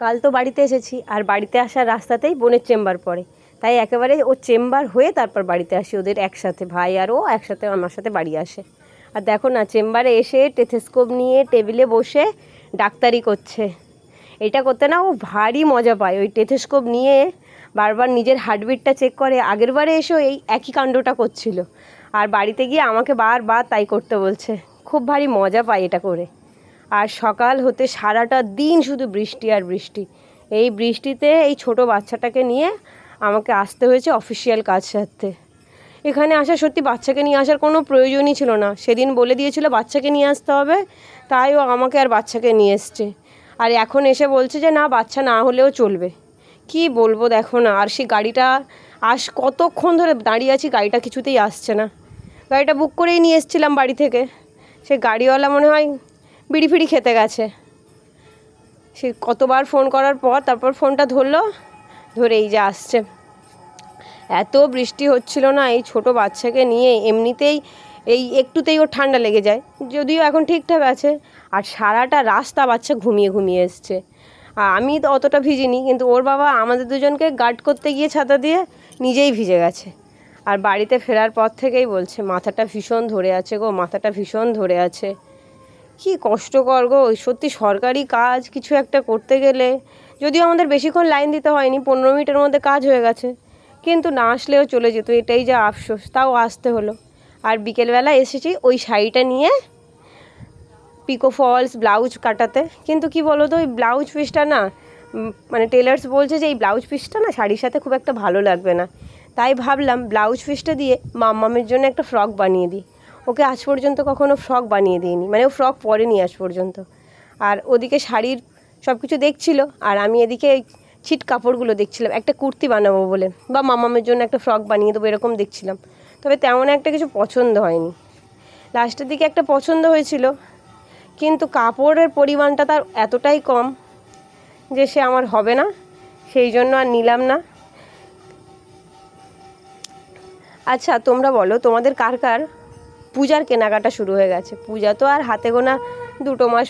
কাল তো বাড়িতে এসেছি, আর বাড়িতে আসার রাস্তাতেই বোনের চেম্বার পড়ে, তাই একেবারে ও চেম্বার হয়ে তারপর বাড়িতে আসি। ওদের একসাথে ভাই আর ও একসাথে আমার সাথে বাড়ি আসে। আর দেখো না, চেম্বারে এসে টেথোস্কোপ নিয়ে টেবিলে বসে ডাক্তারি করছে। এটা করতে না ও ভারী মজা পায়। ওই টেথোস্কোপ নিয়ে বারবার নিজের হার্টবিটটা চেক করে। আগের বারে এসেও এই একই কাণ্ডটা করছিল, আর বাড়িতে গিয়ে আমাকে বারবার তাই করতে বলছে। খুব ভারী মজা পায় এটা করে। আর সকাল হতে সারাটা দিন শুধু বৃষ্টি আর বৃষ্টি। এই বৃষ্টিতে এই ছোট বাচ্চাটাকে নিয়ে আমাকে আসতে হয়েছে অফিসিয়াল কাজ সারতে। এখানে আসা সত্যি বাচ্চাকে নিয়ে আসার কোনো প্রয়োজনই ছিল না। সেদিন বলে দিয়েছিল বাচ্চাকে নিয়ে আসতে হবে, তাই ও আমাকে আর বাচ্চাকে নিয়ে এসছে। আর এখন এসে বলছে যে না, বাচ্চা না হলেও চলবে। কি বলবো দেখো না। আর সেই গাড়িটা কতক্ষণ ধরে দাঁড়িয়ে আছি, গাড়িটা কিছুতেই আসছে না। গাড়িটা বুক করেই নিয়ে এসেছিলাম বাড়ি থেকে। সে গাড়িওয়ালা মনে হয় বিড়ি ফিড়ি খেতে গেছে। সে কতবার ফোন করার পর তারপর ফোনটা ধরলো, ধরে এই যে আসছে। এত বৃষ্টি হচ্ছিল না, এই ছোট বাচ্চাকে নিয়ে এমনিতেই এই একটুতেই ওর ঠান্ডা লেগে যায়, যদিও এখন ঠিকঠাক আছে। আর সারাটা রাস্তা বাচ্চা ঘুমিয়ে ঘুমিয়ে এসছে। আমি তো অতটা ভিজিনি, কিন্তু ওর বাবা আমাদের দুজনকে গার্ড করতে গিয়ে ছাতা দিয়ে নিজেই ভিজে গেছে। আর বাড়িতে ফেরার পর থেকেই বলছে মাথাটা ভীষণ ধরে আছে গো, মাথাটা ভীষণ ধরে আছে। কি কষ্টকর গো সত্যি। সরকারি কাজ কিছু একটা করতে গেলে, যদিও আমাদের বেশিক্ষণ লাইন দিতে হয়নি, 15 মিনিটের মধ্যে কাজ হয়ে গেছে, কিন্তু না আসলেও চলে যেত। এটাই যা আফসোস, তাও আসতে হলো। আর বিকেলবেলা এসেছি ওই শাড়িটা নিয়ে পিকো ফলস ব্লাউজ কাটাতে। কিন্তু কি বলো তো, ওই ব্লাউজ পিসটা না, মানে টেলার্স বলছে যে এই ব্লাউজ পিসটা না শাড়ির সাথে খুব একটা ভালো লাগবে না। তাই ভাবলাম ব্লাউজ পিসটা দিয়ে মাম্মামের জন্য একটা ফ্রক বানিয়ে দিই। ওকে আজ পর্যন্ত কখনো ফ্রক বানিয়ে দিইনি, মানে ও ফ্রক পরেনি আজ পর্যন্ত। আর ওদিকে শাড়ির সব কিছু দেখছিল, আর আমি এদিকে ছিট কাপড়গুলো দেখছিলাম একটা কুর্তি বানাবো বলে, বা মাম্মামের জন্য একটা ফ্রক বানিয়ে দেবো এরকম দেখছিলাম। তবে তেমন একটা কিছু পছন্দ হয়নি। লাস্টের দিকে একটা পছন্দ হয়েছিল, কিন্তু কাপড়ের পরিমাণটা তার এতটাই কম যে সে আমার হবে না, সেই জন্য আর নিলাম না। আচ্ছা তোমরা বলো, তোমাদের কার কার পূজার কেনাকাটা শুরু হয়ে গেছে? পূজা তো আর হাতে গোনা 2 মাস